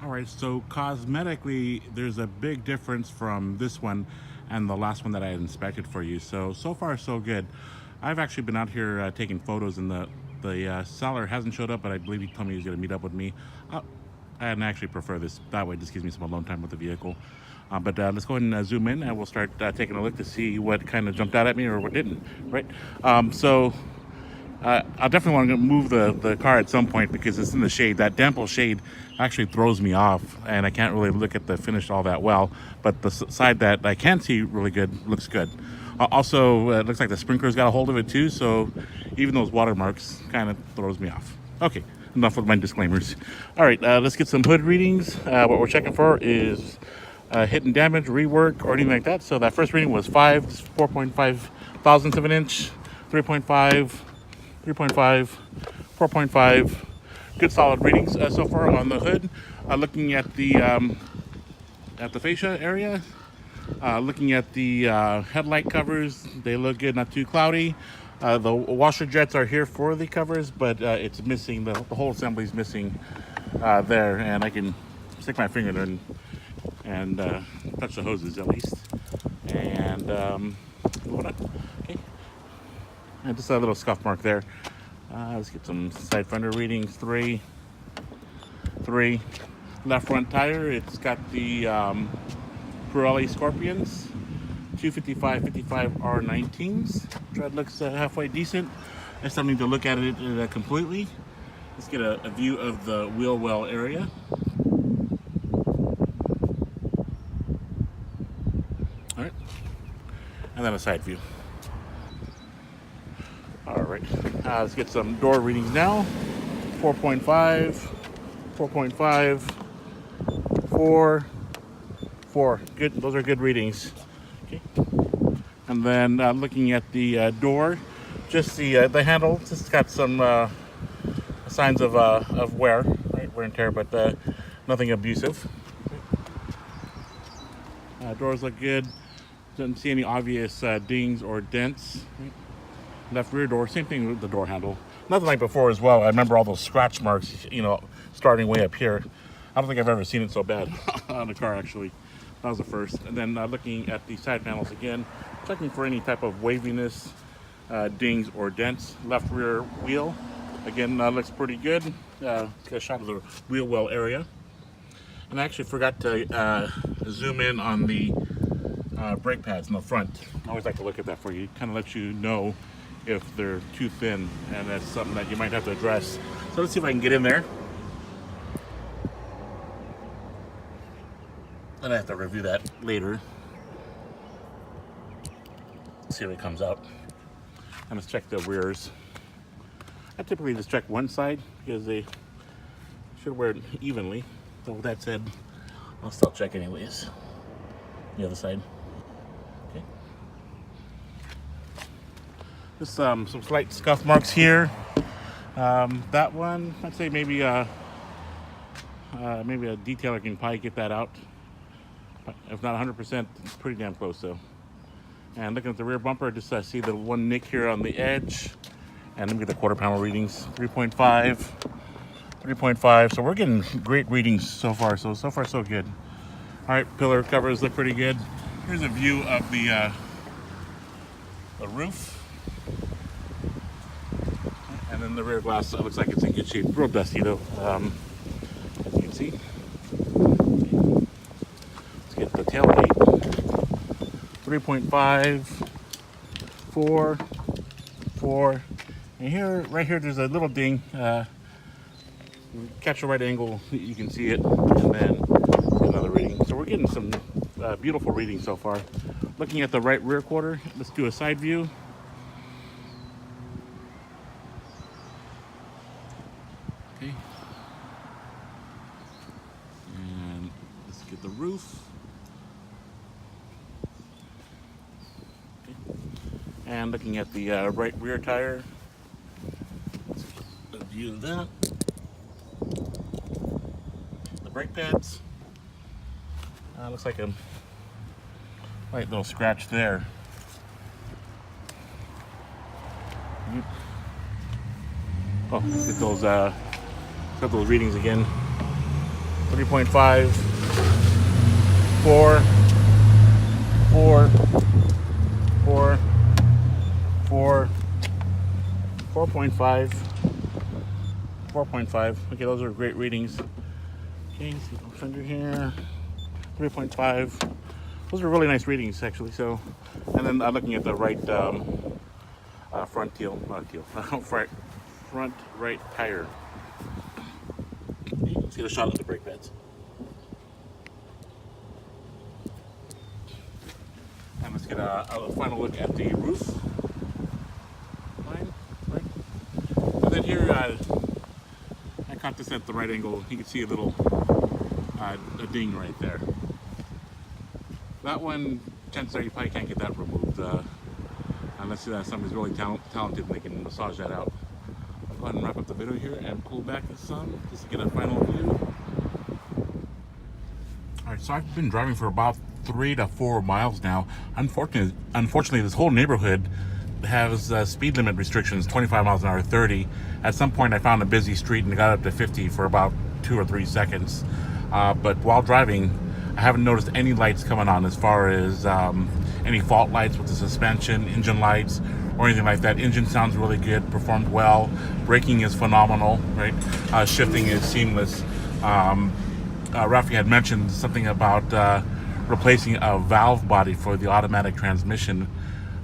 All right, so cosmetically, there's a big difference from this one and the last one that I had inspected for you. So far, so good. I've actually been out here taking photos, and the seller hasn't showed up, but I believe he told me he's going to meet up with me. I actually prefer this that way. It just gives me some alone time with the vehicle. But let's go ahead and zoom in, and we'll start taking a look to see what kind of jumped out at me or what didn't. Right. I definitely want to move the car at some point because it's in the shade. That dample shade actually throws me off, and I can't really look at the finish all that well. But the side that I can see really good looks good. Also, it looks like the sprinkler's got a hold of it too, so even those watermarks kind of throws me off. Okay, enough with my disclaimers. All right, let's get some hood readings. What we're checking for is hidden damage, rework, or anything like that. So that first reading was 4.5 thousandths of an inch, 3.5, 3.5, 4.5. Good solid readings so far on the hood. Looking at the fascia area, looking at the headlight covers, they look good, not too cloudy. The washer jets are here for the covers, but it's missing, the whole assembly is missing there, and I can stick my finger there and touch the hoses at least. And hold on. Okay. And just a little scuff mark there. Let's get some side fender readings. 3. Left front tire, it's got the Pirelli Scorpions 255 R19s. Tread looks halfway decent. I still need to look at it completely. Let's get a view of the wheel well area. All right, and then a side view. All right, let's get some door readings now. 4.5, 4.5, 4. Good, those are good readings. Okay. And then looking at the door, just the handle, just got some signs of wear, right? Wear and tear, but nothing abusive. Doors look good. Doesn't see any obvious dings or dents. Right? Left rear door, same thing with the door handle. Nothing like before as well. I remember all those scratch marks, starting way up here. I don't think I've ever seen it so bad on a car, actually. That was the first. And then looking at the side panels again, checking for any type of waviness, dings or dents. Left rear wheel, again, looks pretty good. Get a shot of the wheel well area. And I actually forgot to zoom in on the brake pads in the front. I always like to look at that for you. Kind of lets you know if they're too thin, and that's something that you might have to address. So let's see if I can get in there. And I have to review that later. See if it comes out. And let's check the rears. I typically just check one side because they should wear it evenly. So with that said, I'll still check anyways. The other side. Okay. Just some slight scuff marks here. That one, I'd say maybe a detailer can probably get that out. If not 100%, it's pretty damn close though. And looking at the rear bumper, just see the one nick here on the edge. And let me get the quarter panel readings. 3.5, 3.5. So we're getting great readings so far. So far so good. All right, pillar covers look pretty good. Here's a view of the roof. And then the rear glass looks like it's in good shape. Real dusty though, as you can see. Let's get the tailgate. 3.5, 4, 4. And here, right here, there's a little ding. Catch the right angle, you can see it. And then another reading. So we're getting some beautiful readings so far. Looking at the right rear quarter, let's do a side view. Okay. And let's get the roof. Okay. And looking at the right rear tire. Let's get a view of that. The brake pads. Looks like a light little scratch there. Oh, let's get those readings again. 3.5, 4, 4, 4, 4, 4.5, 4.5. Okay, those are great readings. Okay, see what's under here. 3.5. Those are really nice readings, actually. So, and then I'm looking at the right front front right tire. You can see the shot of the brake pads. And let's get a final look at the roof line. Right. And then here, I caught this at the right angle. You can see a little a ding right there. That one, chances are you probably can't get that removed unless somebody's really talented and they can massage that out. I'll go ahead and wrap up the video here and pull back the sun just to get a final view. Alright, so I've been driving for about 3 to 4 miles now. Unfortunately, this whole neighborhood has speed limit restrictions, 25 miles an hour, 30. At some point I found a busy street and it got up to 50 for about 2 or 3 seconds. But while driving, I haven't noticed any lights coming on as far as any fault lights with the suspension, engine lights, or anything like that. Engine sounds really good, performed well. Braking is phenomenal, right? Shifting is seamless. Rafi had mentioned something about replacing a valve body for the automatic transmission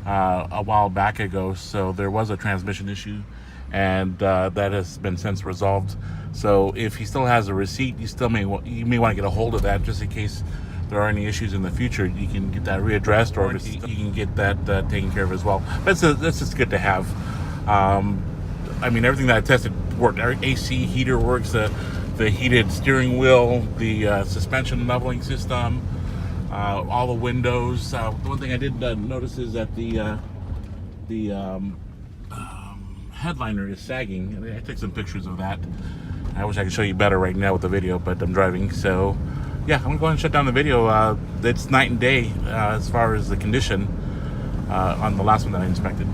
a while back ago. So there was a transmission issue, and that has been since resolved. So if he still has a receipt, you may want to get a hold of that just in case there are any issues in the future. You can get that readdressed, or you can get that taken care of as well. But that's just good to have. I mean, everything that I tested worked. Our AC heater works. The heated steering wheel, the suspension leveling system, all the windows. The one thing I did notice is that the headliner is sagging. I took some pictures of that. I wish I could show you better right now with the video, but I'm driving. So yeah, I'm gonna go ahead and shut down the video. It's night and day as far as the condition on the last one that I inspected.